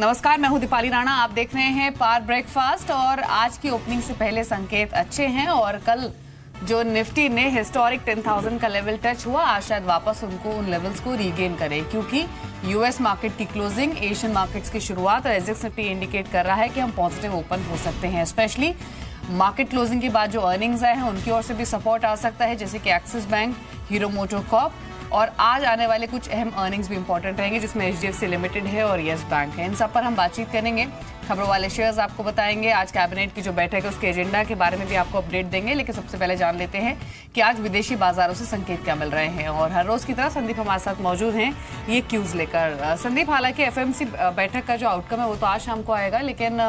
नमस्कार, मैं हूं दीपाली राणा। आप देख रहे हैं पार ब्रेकफास्ट और आज की ओपनिंग से पहले संकेत अच्छे हैं और कल जो निफ्टी ने हिस्टोरिक 10,000 का लेवल टच हुआ, आज शायद वापस उनको उन लेवल्स को रीगेन करे, क्योंकि यूएस मार्केट की क्लोजिंग, एशियन मार्केट्स की शुरुआत और एसजेएक्स निफ्टी इंडिकेट कर रहा है कि हम पॉजिटिव ओपन हो सकते हैं। स्पेशली मार्केट क्लोजिंग के बाद जो अर्निंग्स आए हैं उनकी ओर से भी सपोर्ट आ सकता है, जैसे कि एक्सिस बैंक, हीरो मोटोकॉर्प, और आज आने वाले कुछ अहम अर्निंग्स भी इंपॉर्टेंट रहेंगे, जिसमें एचडीएफसी लिमिटेड है और यस बैंक है। इन सब पर हम बातचीत करेंगे। खबरों वाले शेयर्स आपको बताएंगे, आज कैबिनेट की जो बैठक है उसके एजेंडा के बारे में भी आपको अपडेट देंगे। लेकिन सबसे पहले जान लेते हैं कि आज विदेशी बाजारों से संकेत क्या मिल रहे हैं। और हर रोज की तरह संदीप हमारे साथ मौजूद हैं ये क्यूज लेकर। संदीप, हालांकि एफएमसी बैठक का जो आउटकम है वो तो आज शाम को आएगा, लेकिन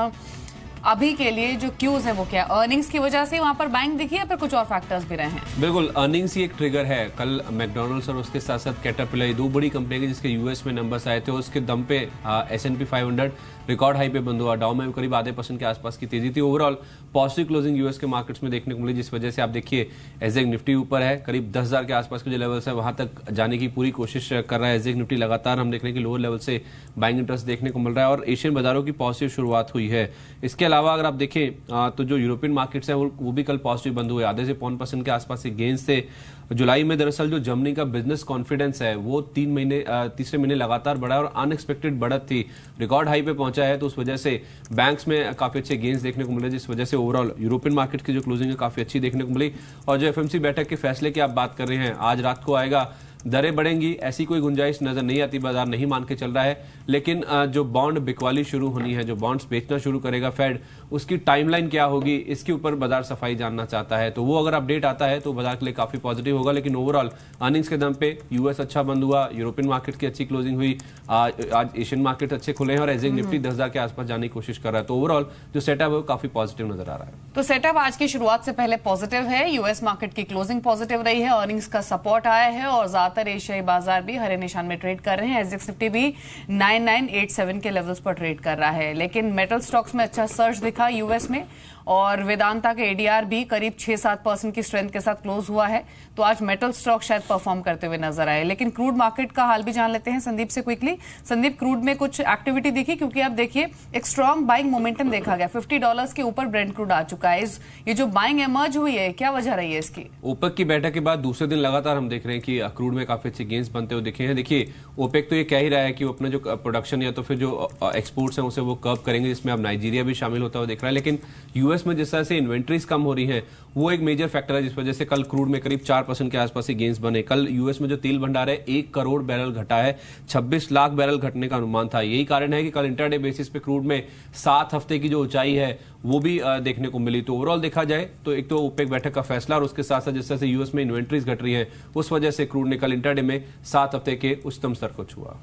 अभी के लिए जो क्यूज है वो क्या, अर्निंग्स की वजह से वहां पर बैंक दिखी है, पर कुछ और फैक्टर्स भी रहे हैं? बिल्कुल, अर्निंग्स ही एक ट्रिगर है। कल मैकडॉनल्ड्स और उसके साथ साथ कैटरपिलर, दो बड़ी कंपनी के जिसके यूएस में नंबर्स आए थे, उसके दम पे S&P 500 रिकॉर्ड हाई पे बंद हुआ। डाउ में करीब आधे % के आसपास की तेजी थी। ओवरऑल पॉजिटिव क्लोजिंग यूएस के मार्केट्स में देखने को मिली, जिस वजह से आप देखिए एसजेएक्स निफ्टी ऊपर है, करीब 10,000 के आसपास के जो लेवल्स है वहां तक जाने की पूरी कोशिश कर रहा है एसजेएक्स निफ्टी। लगातार हम देख रहे हैं कि लोअर लेवल से बाइंग इंटरेस्ट देखने को मिल रहा है और एशियन बाजारों की पॉजिटिव शुरुआत हुई है। इसके अलावा अगर आप देखें तो जो यूरोपियन मार्केट्स हैं वो भी कल पॉजिटिव बंद हुए, आधे से 5% के आसपास के गेन्स थे। जुलाई में दरअसल जो जर्मनी का बिजनेस कॉन्फिडेंस है वो तीसरे महीने लगातार बढ़ा और अनएक्सपेक्टेड बढ़त थी, रिकॉर्ड हाई पे पहुंचा है। तो उस वजह से बैंक्स में काफी अच्छे गेन्स देखने को मिले, जिस वजह से ओवरऑल यूरोपियन मार्केट की जो क्लोजिंग है काफी अच्छी देखने को मिली। और जो एफएमसी बैठक के फैसले की आप बात कर रहे हैं, आज रात को आएगा, दरें बढ़ेंगी ऐसी कोई गुंजाइश नजर नहीं आती, बाजार नहीं मान के चल रहा है। लेकिन जो बॉन्ड बिकवाली शुरू होनी है, जो बॉन्ड्स बेचना शुरू करेगा फेड, उसकी टाइमलाइन क्या होगी, इसके ऊपर बाजार सफाई जानना चाहता है। तो वो अगर अपडेट आता है तो बाजार के लिए काफी पॉजिटिव होगा। लेकिन ओवरऑल अर्निंग्स के दम पे यूएस अच्छा बंद हुआ, यूरोपियन मार्केट की अच्छी क्लोजिंग हुई, आज एशियन मार्केट अच्छे खुले हैं और एसजेएक्स निफ्टी 10,000 के आसपास जाने की कोशिश कर रहा है। तो ओवरऑल जो सेटअप है वो काफी पॉजिटिव नजर आ रहा है। तो सेटअप आज की शुरुआत से पहले पॉजिटिव है, यूएस मार्केट की क्लोजिंग पॉजिटिव रही है, अर्निंग्स का सपोर्ट आया है और ज्यादातर एशियाई बाजार भी हरे निशान में ट्रेड कर रहे हैं। एसजेएक्स निफ्टी भी 9987 के लेवल्स पर ट्रेड कर रहा है। लेकिन मेटल स्टॉक्स में अच्छा सर्ज दिखा यूएस में, और वेदांता के एडीआर भी करीब 6-7% की स्ट्रेंथ के साथ क्लोज हुआ है। तो आज मेटल स्टॉक शायद परफॉर्म करते हुए नजर आए। लेकिन क्रूड मार्केट का हाल भी जान लेते हैं संदीप से क्विकली। संदीप, क्रूड में कुछ एक्टिविटी दिखी? क्योंकि आप देखिए एक स्ट्रॉन्ग बाइंग मोमेंटम देखा गया, $50 के ऊपर ब्रेंट क्रूड आ चुका है। ये जो बाइंग एमर्ज हुई है, क्या वजह रही है इसकी? ओपेक की बैठक के बाद दूसरे दिन लगातार हम देख रहे हैं कि क्रूड में काफी अच्छे गेंस बनते हुए दिखे हैं। देखिए, ओपेक तो ये कह ही रहा है कि वो अपना जो प्रोडक्शन या तो फिर जो एक्सपोर्ट्स हैं उसे वो कर्व करेंगे, जिसमें अब नाइजीरिया भी शामिल होता हुआ दिख रहा है। लेकिन यूएस में जिस तरह से इन्वेंट्रीज कम हो रही हैं, वो एक मेजर फैक्टर है, जिस वजह से कल क्रूड में करीब 4% के आसपास ही गेंस बने। कल यूएस में जो तेल भंडार है 1 करोड़ बैरल घटा है, 26 लाख बैरल घटने का अनुमान था। यही कारण है कि कल इंटरडे बेसिस पे क्रूड में 7 हफ्ते की जो ऊंचाई है वो भी देखने को मिली। तो ओवरऑल देखा जाए तो एक तो ओपेक बैठक का फैसला और उसके साथ साथ जिस तरह से यूएस में इन्वेंट्रीज घट रही है, उस वजह से क्रूड ने कल इंटरडे में 7 हफ्ते के उच्चतम स्तर को छुआ।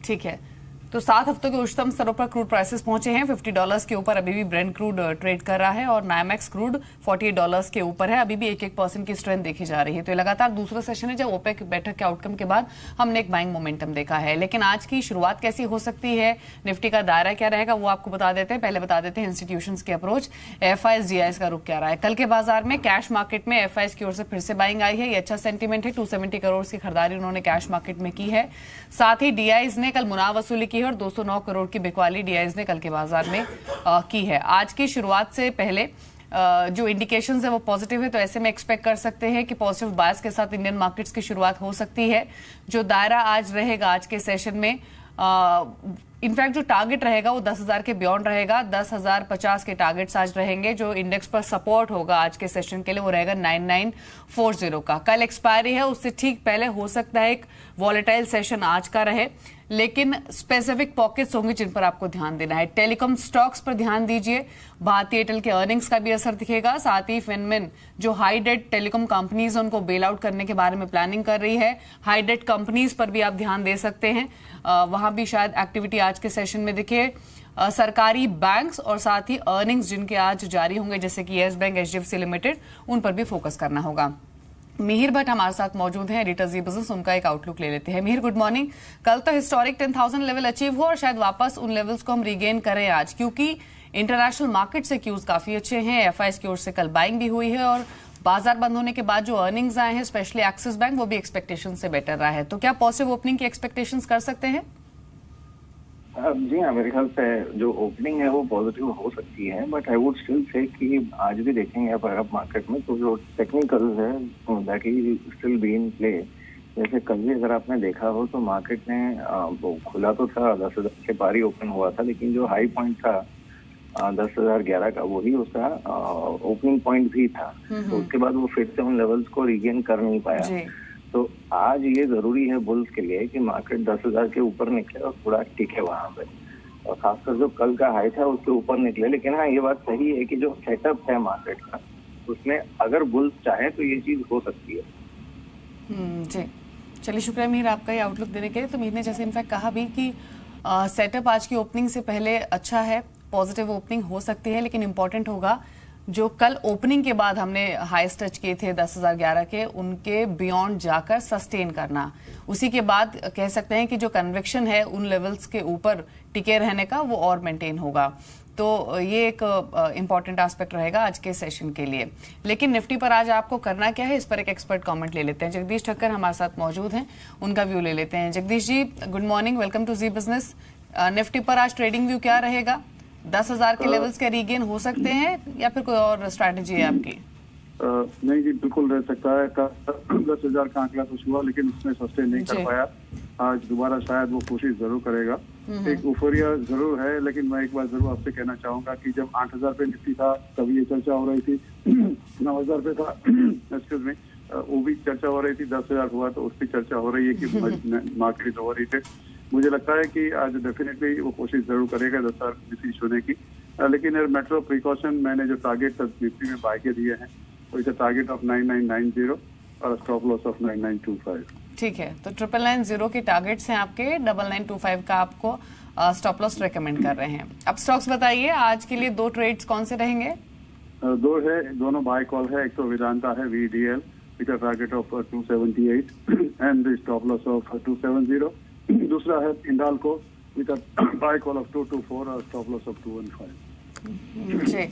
ठीक है, तो 7 हफ्तों के उच्चतम स्तरों पर क्रूड प्राइसेस पहुंचे हैं। $50 के ऊपर अभी भी ब्रेंट क्रूड ट्रेड कर रहा है और नायमेक्स क्रूड $48 के ऊपर है। अभी भी 1% की स्ट्रेंथ देखी जा रही है। तो ये लगातार दूसरा सेशन है जब ओपेक बैठक के आउटकम के बाद हमने एक बाइंग मोमेंटम देखा है। लेकिन आज की शुरुआत कैसी हो सकती है, निफ्टी का दायरा क्या रहेगा, वो आपको बता देते हैं। पहले बता देते हैं इंस्टीट्यूशंस की अप्रोच, एफआईएस डीआईएस का रुख क्या रहा है। कल के बाजार में कैश मार्केट में एफआईएस की ओर से फिर से बाइंग आई है, ये अच्छा सेंटीमेंट है। 270 करोड़ की खरीदारी उन्होंने कैश मार्केट में की है। साथ ही डीआईएस ने कल मुनाफा वसूली की है और 209 करोड़ की बिकवाली डीआईएस ने कल के बाजार में की है। आज की शुरुआत से पहले जो इंडिकेशंस है वो पॉजिटिव है, तो ऐसे में एक्सपेक्ट कर सकते हैं कि पॉजिटिव बायस के साथ इंडियन मार्केट्स की शुरुआत हो सकती है। जो दायरा आज रहेगा आज के सेशन में, इनफैक्ट जो टारगेट रहेगा वो 10,000 के बियॉन्ड रहेगा। 10,050 के टारगेट्स आज रहेंगे। जो इंडेक्स पर सपोर्ट होगा आज के सेशन के लिए वो रहेगा 9940 का। कल एक्सपायरी है, उससे ठीक पहले हो सकता है एक वॉलेटाइल सेशन आज का रहे, लेकिन स्पेसिफिक पॉकेट्स होंगे जिन पर आपको ध्यान देना है। टेलीकॉम स्टॉक्स पर ध्यान दीजिए, भारतीय एयरटेल के अर्निंग्स का भी असर दिखेगा। साथ ही फिनमिन जो हाई डेट टेलीकॉम कंपनीज उनको बेल आउट करने के बारे में प्लानिंग कर रही है, हाई डेट कंपनीज पर भी आप ध्यान दे सकते हैं, वहां भी शायद एक्टिविटी आज के सेशन में दिखे। सरकारी बैंक्स और साथ ही अर्निंग्स जिनके आज जारी होंगे, जैसे कि यस बैंक, एचडीएफसी लिमिटेड, उन पर भी फोकस करना होगा। मिहिर भट्ट हमारे साथ मौजूद हैं, एडिटर्स ई बिजनेस, उनका एक आउटलुक ले लेते हैं। Mihir, good morning. कल तो हिस्टोरिक 10,000 लेवल अचीव हुआ और शायद वापस उन लेवल्स को हम रीगेन करें आज, क्योंकि इंटरनेशनल मार्केट से क्यूज काफी अच्छे हैं। एफआईएस की ओर से कल बाइंग भी हुई है और बाजार बंद होने के बाद जो अर्निंग्स आए हैं, स्पेशली एक्सिस बैंक, वो भी एक्सपेक्टेशन से बेटर रहा है। तो क्या पॉजिटिव ओपनिंग की एक्सपेक्टेशंस कर सकते हैं? जी हाँ, मेरे ख्याल से जो ओपनिंग है वो पॉजिटिव हो सकती है, but I would still say कि आज भी देखेंगे अगर मार्केट में तो जो टेक्निकल है that is still be in play. जैसे कल भी अगर आपने देखा हो तो मार्केट ने वो खुला तो था 10,000 के पार ही ओपन हुआ था, लेकिन जो हाई पॉइंट था 10,011 का वही उसका ओपनिंग पॉइंट भी था। तो उसके बाद वो फिर से उन लेवल्स को रिगेन कर नहीं पाया। तो आज ये जरूरी है बुल्स के लिए कि मार्केट 10,000 के ऊपर निकले और थोड़ा टिके वहां पे, और खासकर जो कल का हाई था उसके ऊपर निकले। लेकिन हाँ, ये बात सही है कि जो सेटअप है मार्केट का उसमें अगर बुल्स चाहे तो ये चीज हो सकती है। जी चलिए, शुक्रिया मीर आपका ये आउटलुक देने के लिए। तो मीर ने जैसे इनफैक्ट कहा भी कि सेटअप आज की ओपनिंग से पहले अच्छा है, पॉजिटिव ओपनिंग हो सकती है, लेकिन इंपॉर्टेंट होगा जो कल ओपनिंग के बाद हमने हाईएस्ट टच किए थे 10,011 के, उनके बियॉन्ड जाकर सस्टेन करना। उसी के बाद कह सकते हैं कि जो कन्विक्शन है उन लेवल्स के ऊपर टिके रहने का वो और मेंटेन होगा। तो ये एक इंपॉर्टेंट एस्पेक्ट रहेगा आज के सेशन के लिए। लेकिन निफ्टी पर आज आपको करना क्या है, इस पर एक एक्सपर्ट कमेंट ले लेते हैं। जगदीश ठक्कर हमारे साथ मौजूद हैं, उनका व्यू ले लेते हैं। Jagdish ji, good morning, welcome to Zee business. Nifty पर आज ट्रेडिंग व्यू क्या रहेगा? 10,000 के लेवल्स के रीगेन हो सकते हैं या फिर कोई और स्ट्रैटेजी है आपकी? नहीं जी, बिल्कुल रह सकता है। 10,000 का आंकड़ा कुछ हुआ लेकिन उसने सस्टेन नहीं कर पाया। आज दोबारा शायद वो कोशिश जरूर करेगा। एक यूफोरिया जरूर है, लेकिन मैं एक बार जरूर आपसे कहना चाहूंगा कि जब 8,000 पे निफ्टी था तभी ये चर्चा हो रही थी, 9,000 पे था एक्सक्यूज में, वो भी चर्चा हो रही थी, 10,000 हुआ तो उसकी चर्चा हो रही है कि मार्केट इज ओवरहीटेड। मुझे लगता है कि आज डेफिनेटली वो कोशिश जरूर करेगा 10,000 निफ्टी छूने की। लेकिन मैटर ऑफ प्रिकॉशन, मैंने जो टारगेट निफ्टी में बाय के दिए हैं तो इसे टारगेट ऑफ 9990 और स्टॉप लॉस ऑफ 9925। ठीक है, तो 9990 के टारगेट्स हैं आपके, 9925 का आपको स्टॉप लॉस रेकमेंड कर रहे हैं। अब स्टॉक्स बताइए, आज के लिए दो ट्रेड्स कौन से रहेंगे? दो है, दोनों बाय कॉल है। एक तो वेदांता है VDL with a target of 278 and the stop loss of 270। दूसरा है Hindalco with a buy call of 224 और स्टॉप लॉस ऑफ 215। जी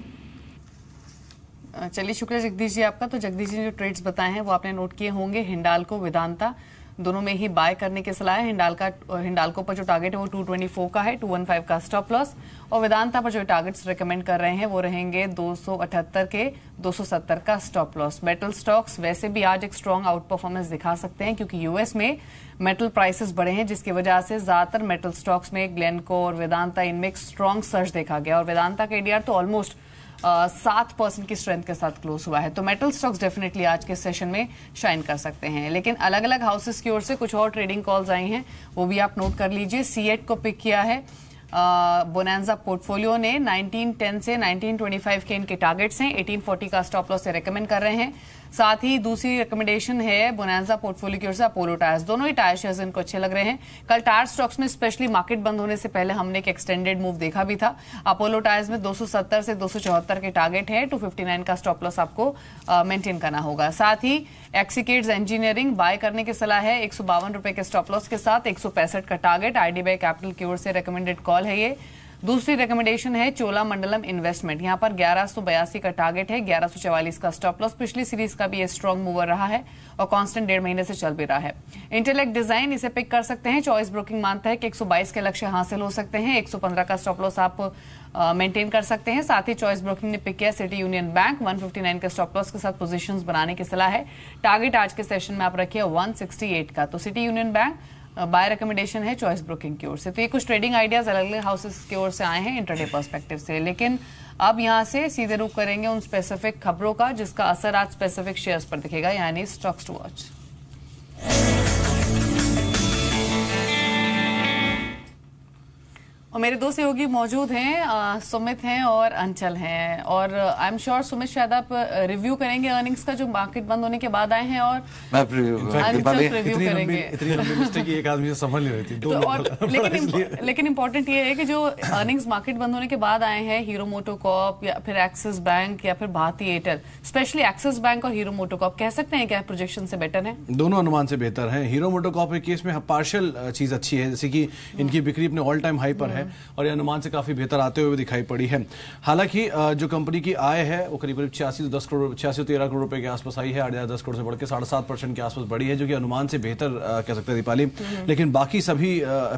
चलिए, शुक्रिया जगदीश जी आपका। तो जगदीश जी ने जो ट्रेड्स बताए हैं वो आपने नोट किए होंगे। हिंडाल्को, वेदांता दोनों में ही बाय करने की सलाह है। हिंडाल्को पर जो टारगेट है वो 224 का है, 215 का स्टॉप लॉस, और वेदांता पर जो टारगेट्स रेकमेंड कर रहे हैं वो रहेंगे 278 के, 270 का स्टॉप लॉस। मेटल स्टॉक्स वैसे भी आज एक स्ट्रॉन्ग आउट परफॉर्मेंस दिखा सकते हैं क्योंकि यूएस में मेटल प्राइसेस बढ़े हैं, जिसकी वजह से ज्यादातर मेटल स्टॉक्स में ग्लेनको और वेदांता इनमें एक स्ट्रॉन्ग सर्ज देखा गया, और वेदांता का एडीआर तो ऑलमोस्ट 7% की स्ट्रेंथ के साथ क्लोज हुआ है। तो मेटल स्टॉक्स डेफिनेटली आज के सेशन में शाइन कर सकते हैं। लेकिन अलग अलग हाउसेस की ओर से कुछ और ट्रेडिंग कॉल्स आई हैं, वो भी आप नोट कर लीजिए। सीएट को पिक किया है बोनांजा पोर्टफोलियो ने, 1910 से 1925 के इनके टारगेट्स हैं, 1840 का स्टॉप लॉस से रेकमेंड कर रहे हैं। साथ ही दूसरी रिकमेंडेशन है बोनांजा पोर्टफोलियो की ओर से अपोलो टायर्स। दोनों ही टायर शेयर्स इनको अच्छे लग रहे हैं। कल टायर स्टॉक्स में स्पेशली मार्केट बंद होने से पहले हमने एक एक्सटेंडेड मूव देखा भी था। अपोलो टायर्स में 270 से 274 के टारगेट है, 259 का स्टॉप लॉस आपको मेंटेन करना होगा। साथ ही एक्सीकेट्स इंजीनियरिंग बाय करने की सलाह है, 152 रुपए के स्टॉप लॉस के साथ, 165 का टारगेट। आईडीबीआई कैपिटल की ओर से रिकमेंडेड कॉल है ये। दूसरी रिकमेंडेशन है चोलामंडलम इन्वेस्टमेंट, यहाँ पर 1182 का टारगेट है, 1144 का स्टॉप लॉस। पिछली सीरीज का भी ये स्ट्रॉन्ग मूवर रहा है और कांस्टेंट 1.5 महीने से चल भी रहा है। इंटेलेक्ट डिजाइन, इसे पिक कर सकते हैं। चॉइस ब्रोकिंग मानता है कि 122 के लक्ष्य हासिल हो सकते हैं, 115 का स्टॉप लॉस आप मेंटेन कर सकते हैं। साथ ही चॉइस ब्रोकिंग ने पिक किया सिटी यूनियन बैंक, 159 के स्टॉप लॉस के साथ पोजीशंस बनाने की सलाह है। टारगेट आज के सेशन में आप रखिए 168 का। तो city union bank by recommendation है चॉइस ब्रोकिंग की ओर से। तो ये कुछ ट्रेडिंग आइडियाज अलग अलग हाउसेस की ओर से आए हैं इंट्राडे पर्सपेक्टिव से। लेकिन अब यहां से सीधे रुख करेंगे उन स्पेसिफिक खबरों का जिसका असर आज स्पेसिफिक शेयर्स पर दिखेगा, यानी स्टॉक्स टू वॉच। और मेरे दो सहयोगी मौजूद हैं, सुमित हैं और अंचल हैं। और आई एम श्योर सुमित शायद आप रिव्यू करेंगे अर्निंग्स का जो मार्केट बंद होने के बाद आए हैं, और रिव्यू करेंगे। इतनी लंबी लिस्ट की एक आदमी से समझ नहीं रही थी। तो और लेकिन इंपॉर्टेंट ये है कि जो अर्निंग्स मार्केट बंद होने के बाद आए हैं, हीरो मोटोकॉर्प या फिर एक्सिस बैंक या फिर भारती एयरटेल, स्पेशली एक्सिस बैंक और हीरो मोटोकॉर्प, कह सकते हैं क्या प्रोजेक्शन से बेटर है? दोनों अनुमान से बेहतर है। हीरो मोटोकॉर्प के केस में पार्शियल चीज अच्छी है, जैसे कि इनकी बिक्री अपने ऑल टाइम हाई पर है है और ये अनुमान से काफी बेहतर आते हुए दिखाई पड़ी है। हालांकि जो कंपनी की आय है वो करीब करीब 86 से 13 करोड़ रुपए के आसपास आई है, 8.10 करोड़ से बढ़ के 7.5% के आसपास बढ़ी है, जो कि अनुमान से बेहतर कह सकते हैं दीपाली। लेकिन बाकी सभी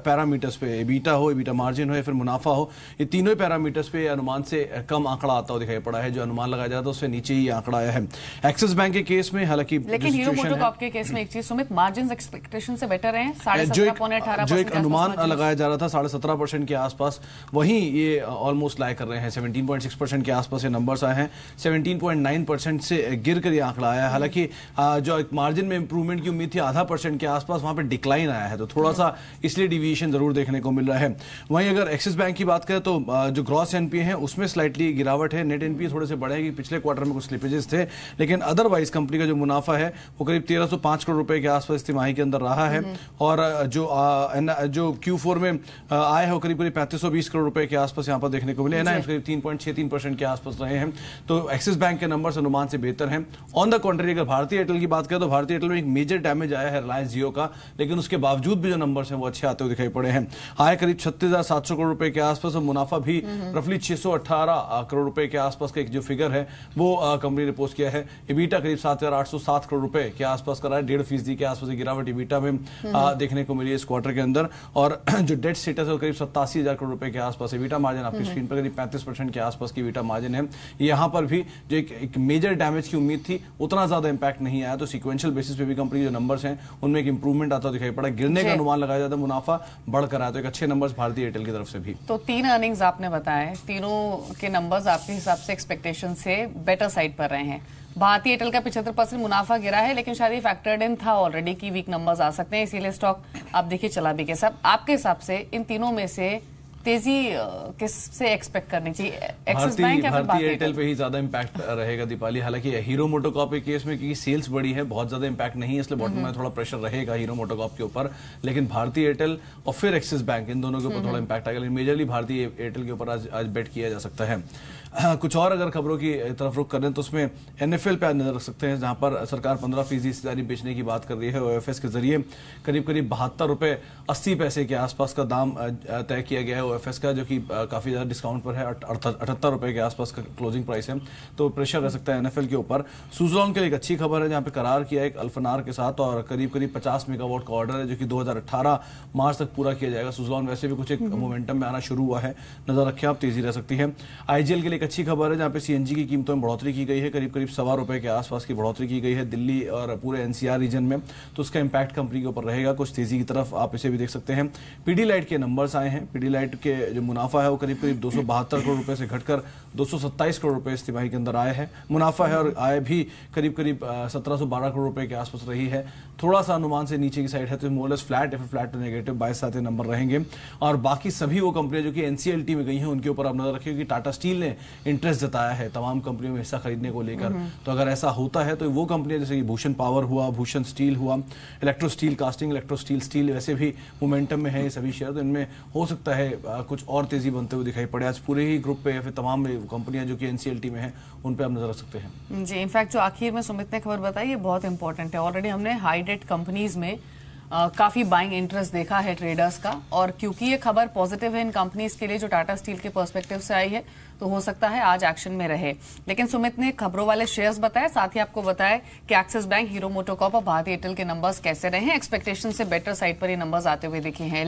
पैरामीटर्स पे, एबीटा हो, एबीटा मार्जिन हो या फिर मुनाफा हो, ये तीनों पैरामीटर्स पे अनुमान से कम आंकड़ा आता हुआ दिखाई पड़ा है। जो अनुमान लगाया जाता है उससे नीचे ही आंकड़ा आया है। एक्सिस बैंक के केस में हालांकि लेकिन हीरो मोटोकॉर्प के केस में एक चीज सुमित, मार्जिन एक्सपेक्टेशन से बेटर है, 17.18%। जो एक अनुमान लगाया जा रहा था 17.5% के आसपास, वहीं ये ऑलमोस्ट लाए कर रहे हैं। 17.6% के आसपास ये नंबर्स आए हैं, 17.9% से गिर कर ये आंकड़ा आया है। हालांकि जो एक मार्जिन में इंप्रूवमेंट की उम्मीद थी 0.5% के आसपास, वहां पे डिक्लाइन आया है, तो थोड़ा सा इसलिए डिविएशन जरूर देखने को मिल रहा है। वहीं अगर एक्सिस बैंक की बात करें तो जो ग्रॉस एनपीए है उसमें स्लाइटली गिरावट है, नेट एनपीए थोड़े से बढ़े कि पिछले क्वार्टर में कुछ स्लिपेजेस थे, लेकिन अदरवाइज कंपनी का जो मुनाफा है वो करीब 1305 करोड़ रुपए के आसपास तिमाही के अंदर रहा है। और जो Q4 में आय है वो करीब करीब 3520 करोड़ रुपए के आसपास यहाँ पर देखने को मिले। एनआईएम करीब 3.63% के आसपास रहे हैं, तो एक्सिस बैंक के नंबर्स अनुमान से बेहतर हैं। ऑन द कॉन्ट्री अगर भारतीय एयरटेल की बात करें तो भारतीय एयरटेल में एक मेजर डैमेज आया है रिलायंस जियो का, लेकिन उसके बावजूद भी जो नंबर्स हैं वो अच्छे आते हुए दिखाई पड़े हैं। आय करीब 36,700 करोड़ रुपए के आसपास और मुनाफा भी रफली 618 करोड़ रुपए के आसपास का एक जो फिगर है वो कंपनी ने पोस्ट किया है। एबीटा करीब 7,807 करोड़ रुपए के आसपास का रहा है, 1.5% के आसपास गिरावट एबीटा में देखने को मिली है इस क्वार्टर के अंदर। और जो डेट स्टेटस है करीब 87,000 करोड़ रुपए के आसपास। एबीटा मार्जिन आपकी स्क्रीन पर करीब 35% के आसपास की एबीटा मार्जिन है। यहाँ पर भी जो एक मेजर डैमेज की उम्मीद थी उतना ज्यादा इंपैक्ट नहीं आया, तो सीक्वेंशियल बेसिस पे भी कंपनी के जो नंबर्स हैं उनमें एक इंप्रूवमेंट आता दिखाई पड़ा। गिरने का अनुमान लगाया जाता है, मुनाफा बढ़कर आया, तो एक अच्छे नंबर्स भारतीय एयरटेल की तरफ से भी। तो 3 अर्निंग्स आपने बताए, तीनों के नंबर्स आपके हिसाब से एक्सपेक्टेशन से बेटर साइड पर रहे हैं। भारतीय एयरटेल का 75% मुनाफा गिरा है, लेकिन शायद ये फैक्टर्ड इन था ऑलरेडी कि वीक नंबर्स आ सकते हैं, इसीलिए स्टॉक आप देखिए चला भी कैसा। आपके हिसाब से इन तीनों में से तेजी किससे एक्सपेक्ट करनी चाहिए, एक्सिस बैंक या फिर भारतीय एयरटेल पे ही ज्यादा इंपैक्ट रहेगा दीपाली। हालांकि हीरो मोटोकॉर्प के केस में क्योंकि सेल्स बड़ी है बहुत ज्यादा इंपैक्ट नहीं है, इसलिए बॉटम में थोड़ा प्रेशर रहेगा हीरो मोटोकॉर्प के ऊपर, लेकिन भारतीय एयरटेल और फिर एक्सिस बैंक इन दोनों के ऊपर थोड़ा इंपैक्ट आएगा। लेकिन मेजरली भारतीय एयरटेल के ऊपर आज बेट किया जा सकता है। कुछ और अगर खबरों की तरफ रुख करें तो उसमें एनएफएल पे नजर रख सकते हैं, जहां पर सरकार 15% हिस्सेदारी बेचने की बात कर रही है। ओएफएस के जरिए करीब करीब 72 रुपए 80 पैसे के आसपास का दाम तय किया गया है ओएफएस का, जो कि काफी ज्यादा डिस्काउंट पर है। 78 रुपए के आसपास का क्लोजिंग प्राइस है, तो प्रेशर रह सकता है एनएफएल के ऊपर। सुजलॉन के लिए एक अच्छी खबर है, जहां पे करार किया एक अल्फनार के साथ और करीब करीब 50 मेगावाट का ऑर्डर है, जो कि 2018 मार्च तक पूरा किया जाएगा। सुजलॉन वैसे भी कुछ एक मोमेंटम में आना शुरू हुआ है, नजर रखें आप, तेजी रह सकती है। आईजीएल के लिए एक अच्छी खबर है, जहां पे सीएनजी की कीमतों में बढ़ोतरी की गई है, करीब करीब ₹1.25 के आसपास की बढ़ोतरी की गई है दिल्ली और पूरे एनसीआर रीजन में, तो उसका इंपैक्ट कंपनी के ऊपर रहेगा। कुछ तेजी की तरफ आप इसे भी देख सकते हैं। पीडीलाइट के नंबर्स आए हैं, पीडीलाइट के जो मुनाफा है वो करीब करीब 272 करोड़ रुपए से घटकर 227 करोड़ रुपए इस तिमाही के अंदर आया है। मुनाफा है और आय भी करीब करीब 1712 करोड़ रुपए के आसपास रही है। थोड़ा सा अनुमान से नीचे की साइड है, तो मोरलेस फ्लैट या फिर फ्लैट टू नेगेटिव 22 आते नंबर रहेंगे। और बाकी सभी वो कंपनियां जो कि एनसीएलटी में गई हैं उनके ऊपर आप नजर रखिए, कि टाटा स्टील ने इंटरेस्ट जताया है तमाम कंपनियों में हिस्सा खरीदने को लेकर। तो अगर ऐसा होता है तो वो कंपनियां जैसे कि भूषण पावर हुआ, भूषण स्टील हुआ, electro steel casting, electro steel वैसे भी मोमेंटम में है ये सभी शेयर, तो इनमें हो सकता है कुछ और तेजी बनते हुए दिखाई पड़े। आज पूरे ही ग्रुप पे या फिर तमाम कंपनियां जो कि एनसीएलटी में है उन पे आप नजर रख सकते हैं। जी, इनफैक्ट जो आखिर में सुमित ने खबर बताई ये बहुत इंपॉर्टेंट है। ऑलरेडी हमने हाई डेट कंपनीज में काफी बाइंग इंटरेस्ट देखा है ट्रेडर्स का, और क्योंकि ये खबर पॉजिटिव है इन कंपनीज के लिए जो टाटा स्टील के पर्सपेक्टिव से आई है, तो हो सकता है आज एक्शन में रहे। लेकिन सुमित ने खबरों वाले शेयर्स बताए, साथ ही आपको बताया कि एक्सिस बैंक, हीरो मोटोकॉर्प और भारतीय एयरटेल के नंबर्स कैसे रहे हैं। एक्सपेक्टेशन से बेटर साइड पर ये नंबर्स आते हुए दिखे हैं।